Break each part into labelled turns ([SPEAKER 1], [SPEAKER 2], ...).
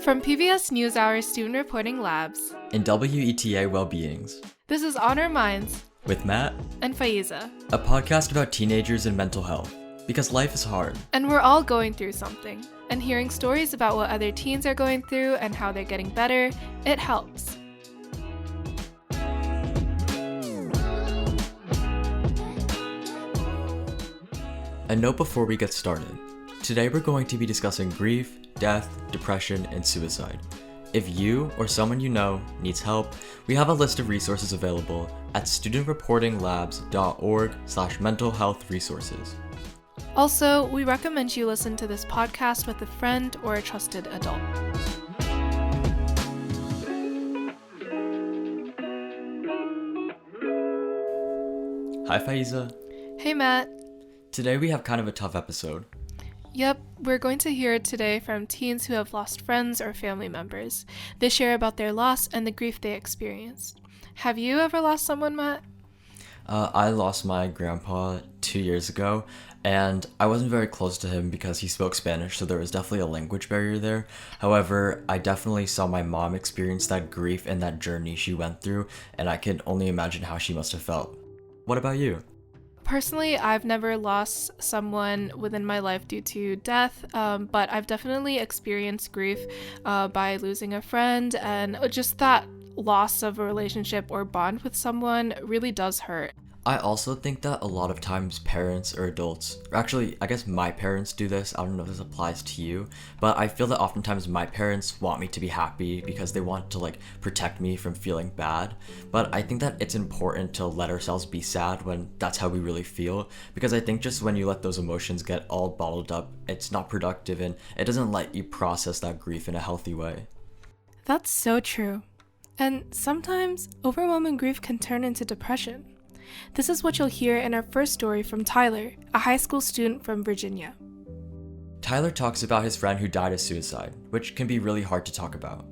[SPEAKER 1] From PBS NewsHour Student Reporting Labs
[SPEAKER 2] and WETA Wellbeings,
[SPEAKER 1] this is On Our Minds
[SPEAKER 2] with Matt
[SPEAKER 1] and Faiza,
[SPEAKER 2] a podcast about teenagers and mental health, because life is hard.
[SPEAKER 1] And we're all going through something, and hearing stories about what other teens are going through and how they're getting better, it helps.
[SPEAKER 2] A note before we get started. Today we're going to be discussing grief, death, depression, and suicide. If you or someone you know needs help, we have a list of resources available at studentreportinglabs.org/mental health resources.
[SPEAKER 1] Also, we recommend you listen to this podcast with a friend or a trusted adult.
[SPEAKER 2] Hi Faiza.
[SPEAKER 1] Hey Matt.
[SPEAKER 2] Today we have kind of a tough episode.
[SPEAKER 1] Yep, we're going to hear today from teens who have lost friends or family members. They share about their loss and the grief they experienced. Have you ever lost someone, Matt?
[SPEAKER 2] I lost my grandpa 2 years ago, and I wasn't very close to him because he spoke Spanish, so there was definitely a language barrier there. However, I definitely saw my mom experience that grief and that journey she went through, and I can only imagine how she must have felt. What about you?
[SPEAKER 1] Personally, I've never lost someone within my life due to death, but I've definitely experienced grief by losing a friend, and just that loss of a relationship or bond with someone really does hurt.
[SPEAKER 2] I also think that a lot of times parents or adults, or actually I guess my parents do this, I don't know if this applies to you, but I feel that oftentimes my parents want me to be happy because they want to protect me from feeling bad. But I think that it's important to let ourselves be sad when that's how we really feel, because I think just when you let those emotions get all bottled up, it's not productive and it doesn't let you process that grief in a healthy way.
[SPEAKER 1] That's so true. And sometimes overwhelming grief can turn into depression. This is what you'll hear in our first story from Tyler, a high school student from Virginia.
[SPEAKER 2] Tyler talks about his friend who died of suicide, which can be really hard to talk about.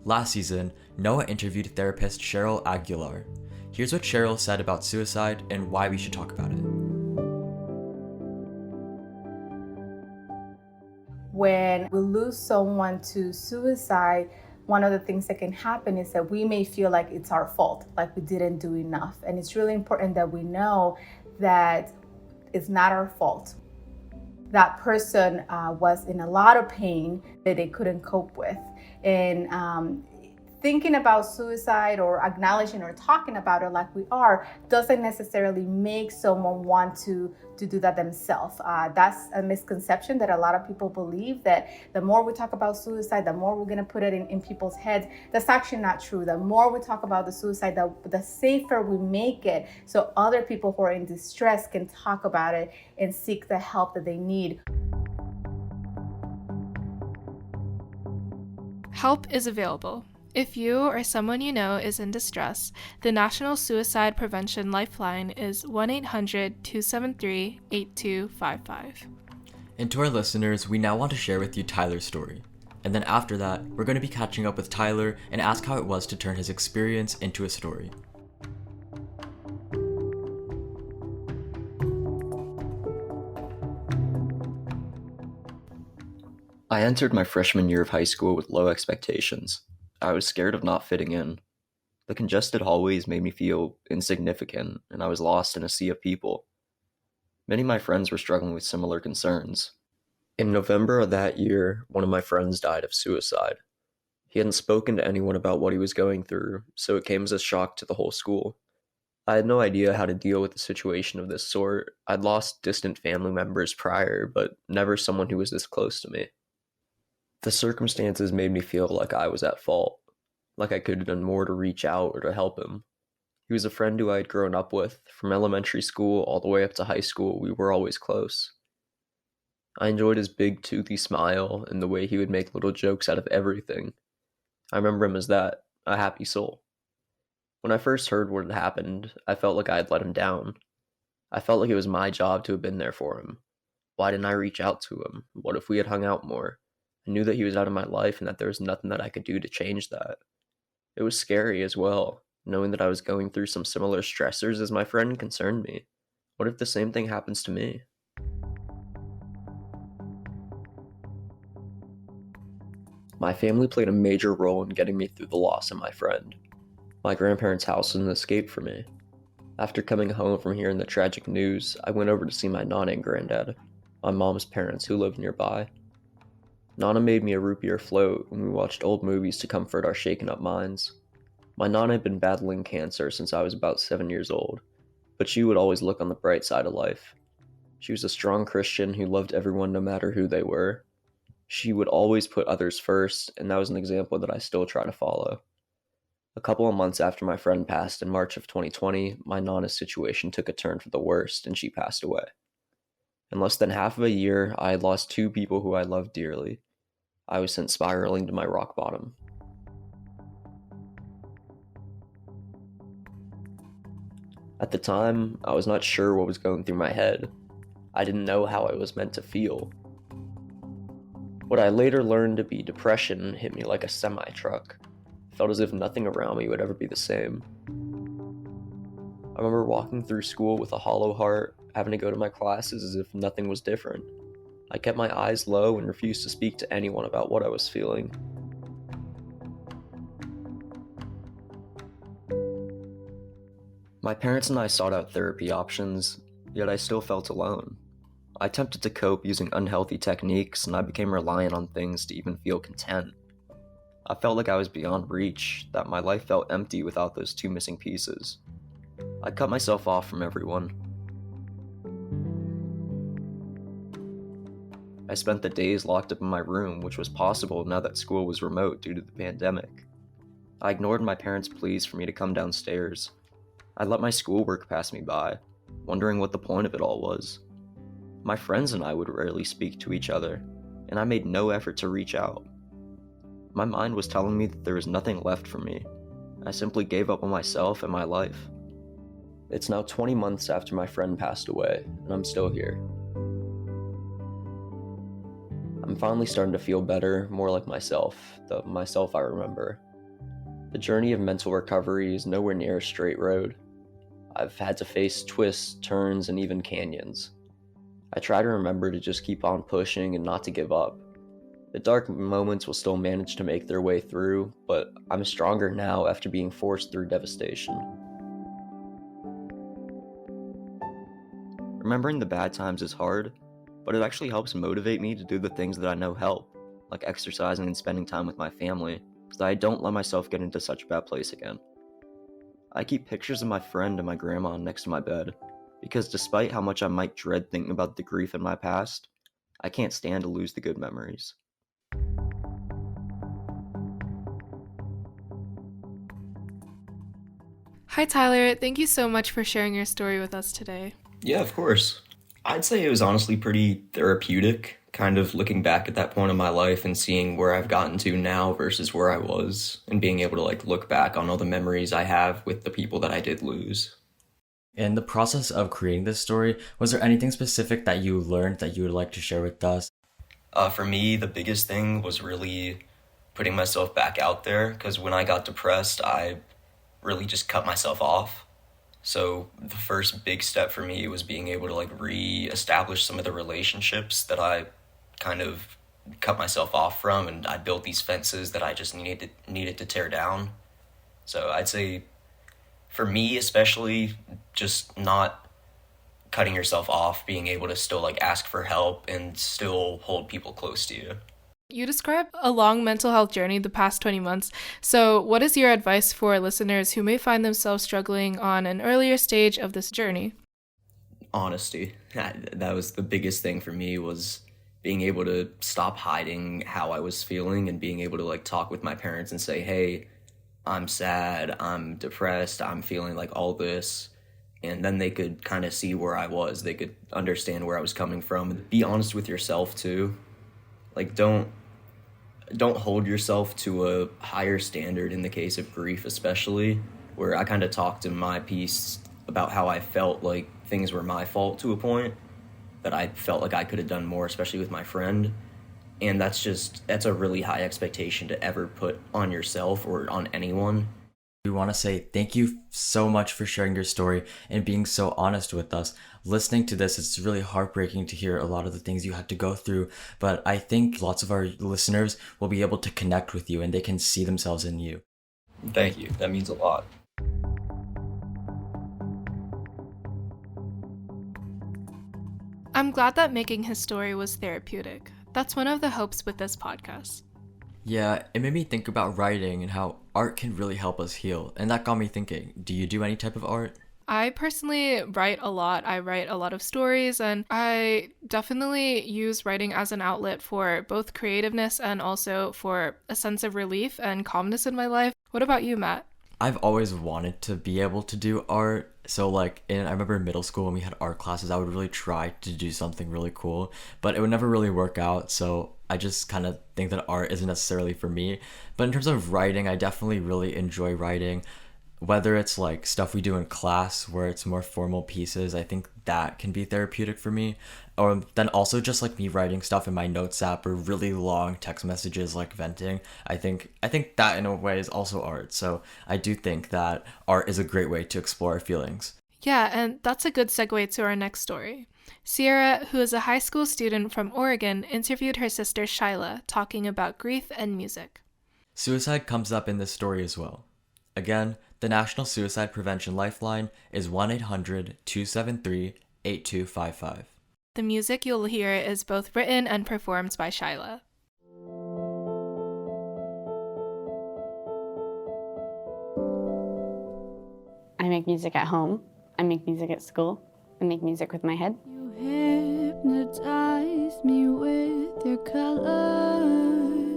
[SPEAKER 2] Last season, Noah interviewed therapist Cheryl Aguilar. Here's what Cheryl said about suicide and why we should talk about it.
[SPEAKER 3] When we lose someone to suicide, one of the things that can happen is that we may feel like it's our fault, like we didn't do enough. And it's really important that we know that it's not our fault. That person was in a lot of pain that they couldn't cope with. And thinking about suicide or acknowledging or talking about it like we are doesn't necessarily make someone want to do that themselves. That's a misconception that a lot of people believe, that the more we talk about suicide, the more we're going to put it in people's heads. That's actually not true. The more we talk about the suicide, the safer we make it, so other people who are in distress can talk about it and seek the help that they need.
[SPEAKER 1] Help is available. If you or someone you know is in distress, the National Suicide Prevention Lifeline is 1-800-273-8255.
[SPEAKER 2] And to our listeners, we now want to share with you Tyler's story. And then after that, we're going to be catching up with Tyler and ask how it was to turn his experience into a story.
[SPEAKER 4] I entered my freshman year of high school with low expectations. I was scared of not fitting in. The congested hallways made me feel insignificant, and I was lost in a sea of people. Many of my friends were struggling with similar concerns. In November of that year, one of my friends died of suicide. He hadn't spoken to anyone about what he was going through, so it came as a shock to the whole school. I had no idea how to deal with a situation of this sort. I'd lost distant family members prior, but never someone who was this close to me. The circumstances made me feel like I was at fault, like I could have done more to reach out or to help him. He was a friend who I had grown up with. From elementary school all the way up to high school, we were always close. I enjoyed his big toothy smile and the way he would make little jokes out of everything. I remember him as that, a happy soul. When I first heard what had happened, I felt like I had let him down. I felt like it was my job to have been there for him. Why didn't I reach out to him? What if we had hung out more? I knew that he was out of my life and that there was nothing that I could do to change that. It was scary as well, knowing that I was going through some similar stressors as my friend concerned me. What if the same thing happens to me? My family played a major role in getting me through the loss of my friend. My grandparents' house was an escape for me. After coming home from hearing the tragic news, I went over to see my Nana and Granddad, my mom's parents who lived nearby. Nana made me a root beer float and we watched old movies to comfort our shaken up minds. My Nana had been battling cancer since I was about 7 years old, but she would always look on the bright side of life. She was a strong Christian who loved everyone no matter who they were. She would always put others first, and that was an example that I still try to follow. A couple of months after my friend passed in March of 2020, my Nana's situation took a turn for the worst and she passed away. In less than half of a year, I had lost 2 people who I loved dearly. I was sent spiraling to my rock bottom. At the time, I was not sure what was going through my head. I didn't know how I was meant to feel. What I later learned to be depression hit me like a semi-truck. It felt as if nothing around me would ever be the same. I remember walking through school with a hollow heart, having to go to my classes as if nothing was different. I kept my eyes low and refused to speak to anyone about what I was feeling. My parents and I sought out therapy options, yet I still felt alone. I attempted to cope using unhealthy techniques, and I became reliant on things to even feel content. I felt like I was beyond reach, that my life felt empty without those 2 missing pieces. I cut myself off from everyone. I spent the days locked up in my room, which was possible now that school was remote due to the pandemic. I ignored my parents' pleas for me to come downstairs. I let my schoolwork pass me by, wondering what the point of it all was. My friends and I would rarely speak to each other, and I made no effort to reach out. My mind was telling me that there was nothing left for me. I simply gave up on myself and my life. It's now 20 months after my friend passed away, and I'm still here. I'm finally starting to feel better, more like myself, the myself I remember. The journey of mental recovery is nowhere near a straight road. I've had to face twists, turns, and even canyons. I try to remember to just keep on pushing and not to give up. The dark moments will still manage to make their way through, but I'm stronger now after being forced through devastation. Remembering the bad times is hard, but it actually helps motivate me to do the things that I know help, like exercising and spending time with my family, so I don't let myself get into such a bad place again. I keep pictures of my friend and my grandma next to my bed, because despite how much I might dread thinking about the grief in my past, I can't stand to lose the good memories.
[SPEAKER 1] Hi, Tyler. Thank you so much for sharing your story with us today.
[SPEAKER 5] Yeah, of course. I'd say it was honestly pretty therapeutic, kind of looking back at that point in my life and seeing where I've gotten to now versus where I was, and being able to look back on all the memories I have with the people that I did lose.
[SPEAKER 2] In the process of creating this story, was there anything specific that you learned that you would like to share with us?
[SPEAKER 5] For me, the biggest thing was really putting myself back out there, because when I got depressed, I really just cut myself off. So the first big step for me was being able to re-establish some of the relationships that I kind of cut myself off from, and I built these fences that I just needed to tear down. So I'd say for me especially, just not cutting yourself off, being able to still ask for help and still hold people close to you.
[SPEAKER 1] You described a long mental health journey the past 20 months. So what is your advice for listeners who may find themselves struggling on an earlier stage of this journey?
[SPEAKER 5] Honesty. That was the biggest thing for me, was being able to stop hiding how I was feeling and being able to talk with my parents and say, hey, I'm sad, I'm depressed, I'm feeling all this. And then they could kind of see where I was. They could understand where I was coming from. And be honest with yourself too. Don't hold yourself to a higher standard in the case of grief, especially, where I kind of talked in my piece about how I felt like things were my fault to a point, that I felt like I could have done more, especially with my friend. And that's a really high expectation to ever put on yourself or on anyone.
[SPEAKER 2] We want to say thank you so much for sharing your story and being so honest with us. Listening to this, it's really heartbreaking to hear a lot of the things you had to go through, but I think lots of our listeners will be able to connect with you and they can see themselves in you.
[SPEAKER 5] Thank you. That means a lot.
[SPEAKER 1] I'm glad that making his story was therapeutic. That's one of the hopes with this podcast.
[SPEAKER 2] Yeah, it made me think about writing and how art can really help us heal. And that got me thinking, do you do any type of art?
[SPEAKER 1] I personally write a lot. I write a lot of stories, and I definitely use writing as an outlet for both creativeness and also for a sense of relief and calmness in my life. What about you, Matt?
[SPEAKER 2] I've always wanted to be able to do art. So I remember in middle school when we had art classes, I would really try to do something really cool, but it would never really work out. So I just kind of think that art isn't necessarily for me. But in terms of writing, I definitely really enjoy writing. Whether it's like stuff we do in class where it's more formal pieces, I think that can be therapeutic for me. Or then also just like me writing stuff in my notes app or really long text messages like venting. I think that in a way is also art. So I do think that art is a great way to explore our feelings.
[SPEAKER 1] Yeah, and that's a good segue to our next story. Sierra, who is a high school student from Oregon, interviewed her sister Shyla, talking about grief and music.
[SPEAKER 2] Suicide comes up in this story as well. Again, the National Suicide Prevention Lifeline is 1-800-273-8255.
[SPEAKER 1] The music you'll hear is both written and performed by Shyla.
[SPEAKER 6] I make music at home. I make music at school. I make music with my head.
[SPEAKER 7] You hypnotize me with your colors.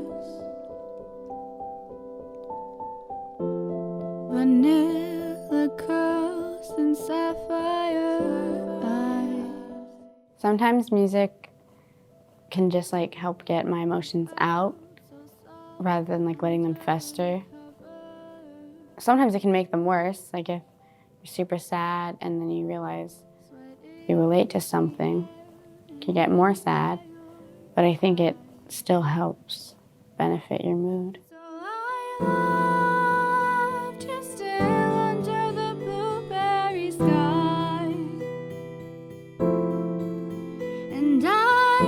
[SPEAKER 7] Vanilla curls and sapphire eyes.
[SPEAKER 6] Sometimes music can just like help get my emotions out rather than like letting them fester. Sometimes it can make them worse, like if you're super sad and then you realize you relate to something, you can get more sad, but I think it still helps benefit your mood.
[SPEAKER 7] So I loved you still under the blueberry sky, and I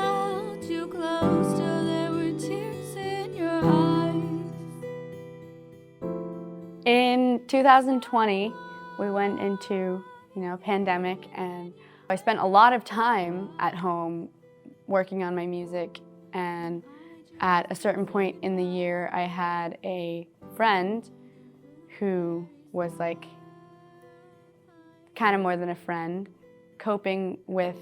[SPEAKER 7] held you close till there were tears in your eyes.
[SPEAKER 6] In 2020, we went into, pandemic, and I spent a lot of time at home working on my music, and at a certain point in the year, I had a friend who was like kind of more than a friend, coping with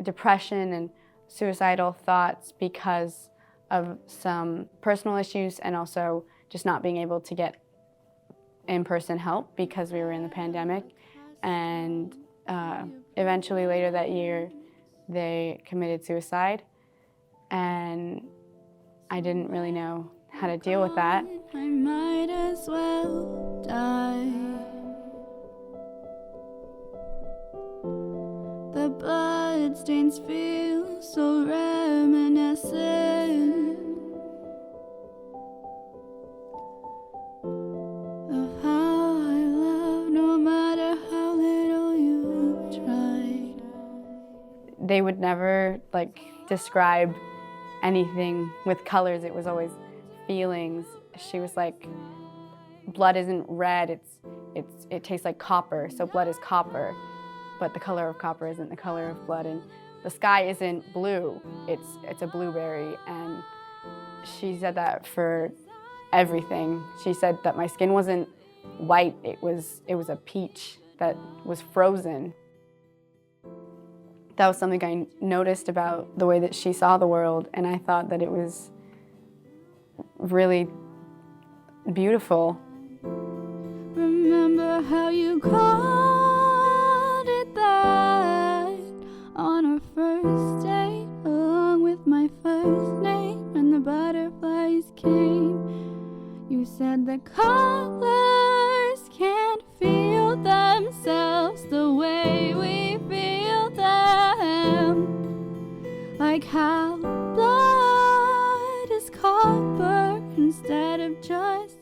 [SPEAKER 6] depression and suicidal thoughts because of some personal issues and also just not being able to get in-person help because we were in the pandemic. And eventually later that year, they committed suicide, and I didn't really know how to deal with that.
[SPEAKER 7] I might as well die. The blood stains feel so reminiscent of how I love, no matter how little you tried.
[SPEAKER 6] They would never describe anything with colors. It was always feelings. She was like, blood isn't red, it tastes like copper, so blood is copper, but the color of copper isn't the color of blood, and the sky isn't blue, it's a blueberry. And she said that for everything. She said that my skin wasn't white, it was a peach that was frozen. That was something I noticed about the way that she saw the world, and I thought that it was really beautiful.
[SPEAKER 7] Remember how you called it that on our first date, along with my first name, and the butterflies came. You said the colors can't feel themselves the way we feel them, like how blood is copper instead of just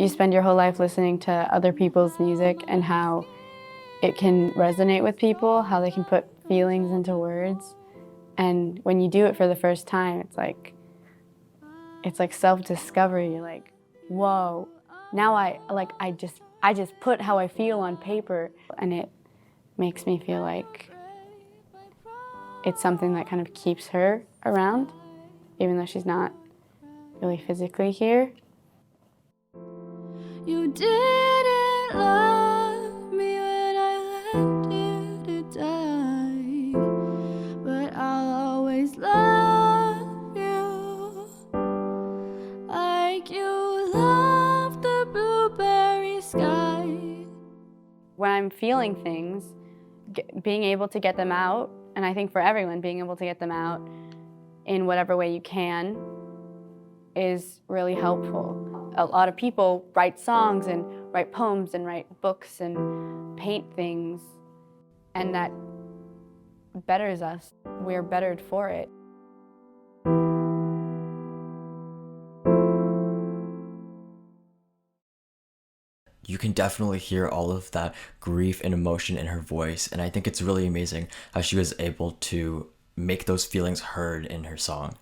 [SPEAKER 6] spend your whole life listening to other people's music and how it can resonate with people, how they can put feelings into words. And when you do it for the first time, it's like self-discovery. You're like, whoa, now I just put how I feel on paper, and it makes me feel like it's something that kind of keeps her around, even though she's not really physically here.
[SPEAKER 7] You didn't love me when I left you to die, but I'll always love you like you love the blueberry sky.
[SPEAKER 6] When I'm feeling things, being able to get them out, and I think for everyone, being able to get them out in whatever way you can is really helpful. A lot of people write songs and write poems and write books and paint things, and that betters us. We're bettered for it.
[SPEAKER 2] You can definitely hear all of that grief and emotion in her voice, and I think it's really amazing how she was able to make those feelings heard in her song.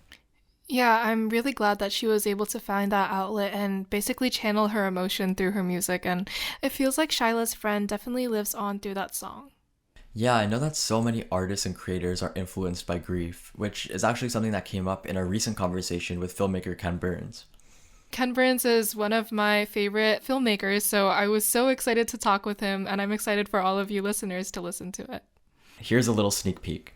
[SPEAKER 1] Yeah, I'm really glad that she was able to find that outlet and basically channel her emotion through her music, and it feels like Shylah's friend definitely lives on through that song.
[SPEAKER 2] Yeah, I know that so many artists and creators are influenced by grief, which is actually something that came up in a recent conversation with filmmaker Ken Burns.
[SPEAKER 1] Ken Burns is one of my favorite filmmakers, so I was so excited to talk with him, and I'm excited for all of you listeners to listen to it.
[SPEAKER 2] Here's a little sneak peek.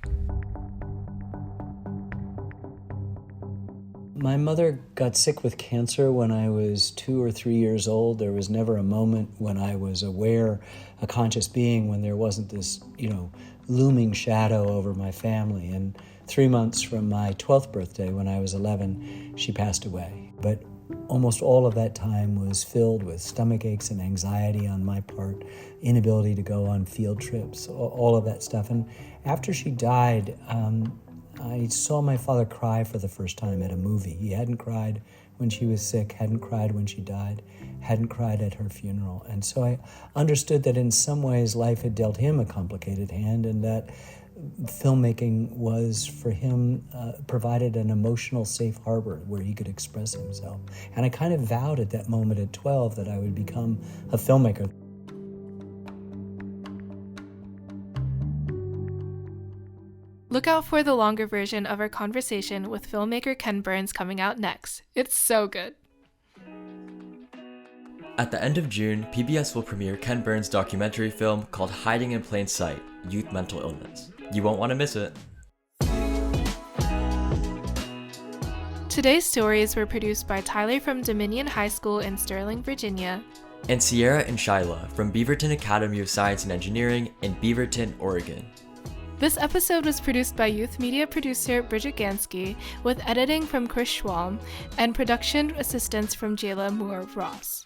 [SPEAKER 8] My mother got sick with cancer when I was 2 or 3 years old. There was never a moment when I was aware, a conscious being, when there wasn't this, looming shadow over my family. And 3 months from my 12th birthday, when I was 11, she passed away. But almost all of that time was filled with stomach aches and anxiety on my part, inability to go on field trips, all of that stuff. And after she died, I saw my father cry for the first time at a movie. He hadn't cried when she was sick, hadn't cried when she died, hadn't cried at her funeral. And so I understood that in some ways life had dealt him a complicated hand, and that filmmaking was, for him, provided an emotional safe harbor where he could express himself. And I kind of vowed at that moment at 12 that I would become a filmmaker.
[SPEAKER 1] Look out for the longer version of our conversation with filmmaker Ken Burns coming out next. It's so good.
[SPEAKER 2] At the end of June, PBS will premiere Ken Burns' documentary film called Hiding in Plain Sight: Youth Mental Illness. You won't want to miss it.
[SPEAKER 1] Today's stories were produced by Tyler from Dominion High School in Sterling, Virginia,
[SPEAKER 2] And Sierra and Shyla from Beaverton Academy of Science and Engineering in Beaverton, Oregon.
[SPEAKER 1] This episode was produced by youth media producer Briget Ganske, with editing from Chris Schwalm and production assistance from Jaylah Moore-Ross.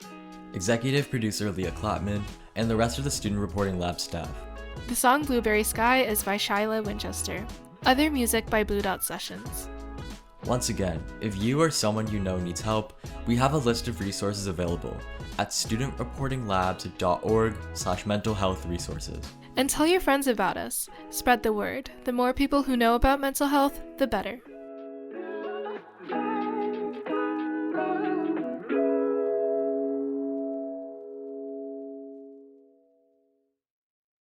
[SPEAKER 2] Executive producer Leah Klapman, and the rest of the student reporting lab staff.
[SPEAKER 1] The song Blueberry Sky is by Shyla Winchester. Other music by Blue Dot Sessions.
[SPEAKER 2] Once again, if you or someone you know needs help, we have a list of resources available at studentreportinglabs.org/mental-health-resources.
[SPEAKER 1] And tell your friends about us. Spread the word. The more people who know about mental health, the better.